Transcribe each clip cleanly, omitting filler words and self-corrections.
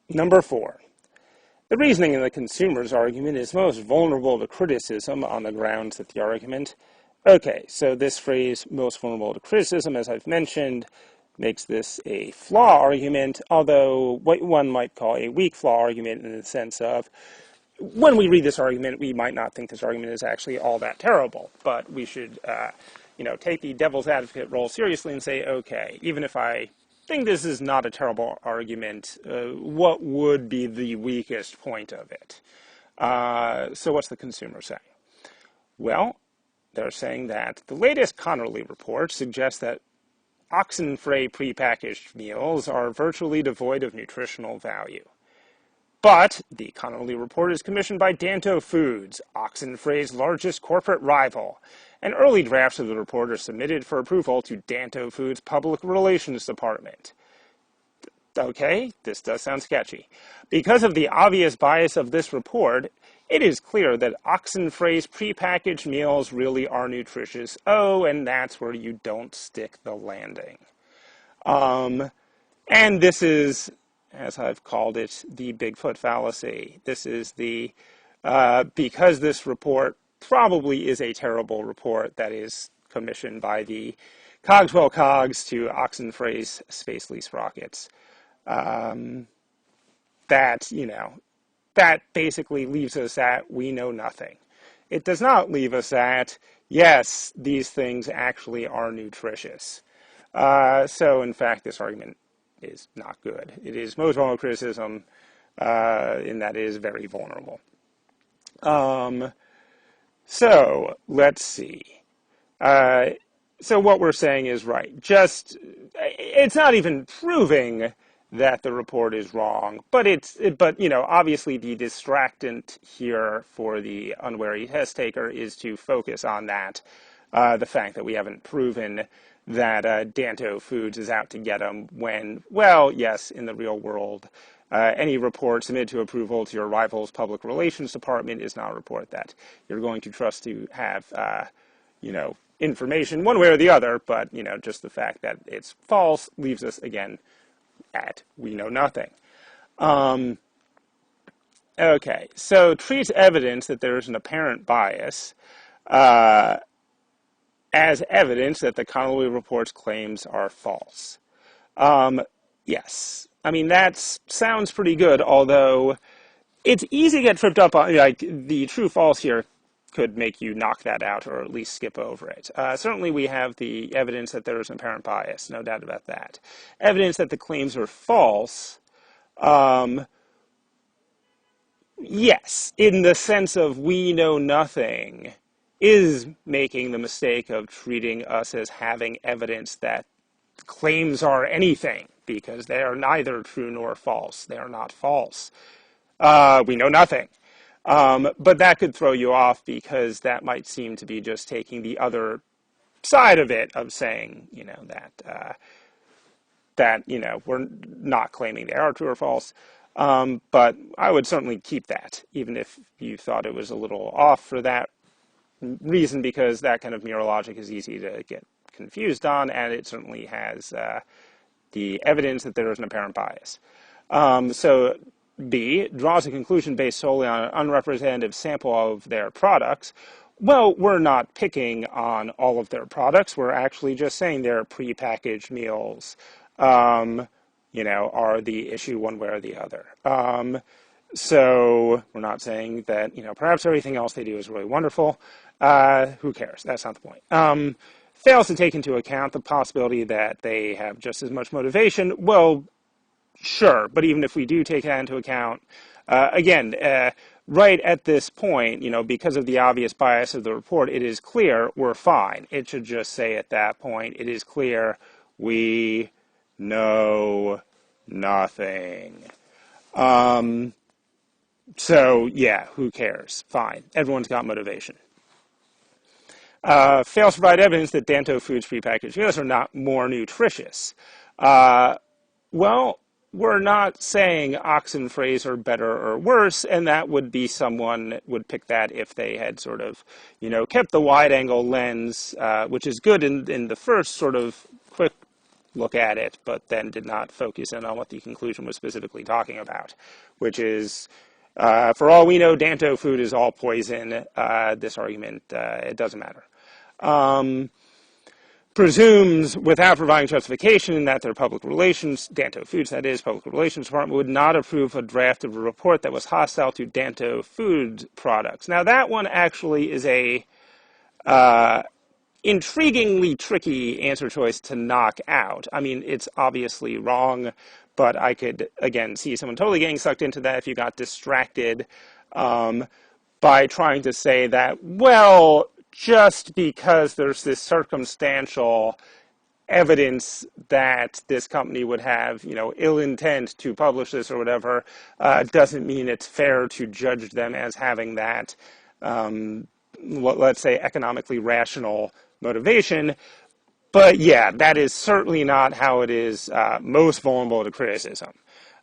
Number 4. The reasoning in the consumer's argument is most vulnerable to criticism on the grounds that the argument... Okay, so this phrase, most vulnerable to criticism, as I've mentioned, makes this a flaw argument, although what one might call a weak flaw argument in the sense of, when we read this argument, we might not think this argument is actually all that terrible, but we should, take the devil's advocate role seriously and say, okay, even if I think this is not a terrible argument, what would be the weakest point of it? So what's the consumer saying? Well, they're saying that the latest Connerly report suggests that Oxenfree prepackaged meals are virtually devoid of nutritional value. But the Connerly report is commissioned by Danto Foods, Oxenfree's largest corporate rival, and early drafts of the report are submitted for approval to Danto Foods' Public Relations Department. Okay, this does sound sketchy. Because of the obvious bias of this report, it is clear that Oxenfree's prepackaged meals really are nutritious. Oh, and that's where you don't stick the landing. And this is, as I've called it, the Bigfoot fallacy. This is the, because this report probably is a terrible report that is commissioned by the Cogswell Cogs to Oxenfree's Space Lease Rockets. That basically leaves us at, we know nothing. It does not leave us at, yes, these things actually are nutritious. So, in fact, this argument is not good. It is most vulnerable criticism, in that it is very vulnerable. So, let's see. So what we're saying is right. It's not even proving that the report is wrong, but obviously the distractant here for the unwary test taker is to focus on that, the fact that we haven't proven that Danto Foods is out to get them when, well, yes, in the real world, any report submitted to approval to your rival's public relations department is not a report that you're going to trust to have, information one way or the other, but, just the fact that it's false leaves us, again, at we know nothing. Okay, so treats evidence that there is an apparent bias as evidence that the Connerly report's claims are false. Yes, I mean, that sounds pretty good, although it's easy to get tripped up on, the true-false here could make you knock that out or at least skip over it. Certainly we have the evidence that there is an apparent bias, no doubt about that. Evidence that the claims are false, yes, in the sense of we know nothing, is making the mistake of treating us as having evidence that claims are anything, because they are neither true nor false. They are not false. We know nothing. But that could throw you off because that might seem to be just taking the other side of it, of saying, that we're not claiming they are true or false. But I would certainly keep that, even if you thought it was a little off for that reason, because that kind of mere logic is easy to get confused on, and it certainly has the evidence that there is an apparent bias. So B, draws a conclusion based solely on an unrepresentative sample of their products. Well, we're not picking on all of their products. We're actually just saying their prepackaged meals, are the issue one way or the other. So we're not saying that, perhaps everything else they do is really wonderful. Who cares? That's not the point. Fails to take into account the possibility that they have just as much motivation. Well, sure, but even if we do take that into account, again, right at this point, because of the obvious bias of the report, it is clear we're fine. It should just say at that point, it is clear we know nothing. So, yeah, who cares? Fine. Everyone's got motivation. Fails to provide evidence that Danto Foods prepackaged meals are not more nutritious. Well, we're not saying Oxenfrees are better or worse, and that would be someone would pick that if they had sort of, kept the wide-angle lens, which is good in the first sort of quick look at it, but then did not focus in on what the conclusion was specifically talking about, which is, for all we know, Danto food is all poison. This argument, it doesn't matter. Presumes, without providing justification, that their public relations, Danto Foods, that is, public relations department, would not approve a draft of a report that was hostile to Danto food products. Now, that one actually is a intriguingly tricky answer choice to knock out. I mean, it's obviously wrong, but I could, again, see someone totally getting sucked into that if you got distracted by trying to say that, well, just because there's this circumstantial evidence that this company would have, ill intent to publish this or whatever, doesn't mean it's fair to judge them as having that, let's say, economically rational motivation. But yeah, that is certainly not how it is most vulnerable to criticism.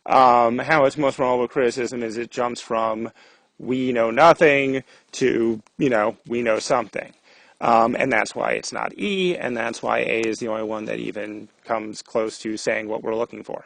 How it's most vulnerable to criticism is it jumps from we know nothing to, we know something. And that's why it's not E, and that's why A is the only one that even comes close to saying what we're looking for.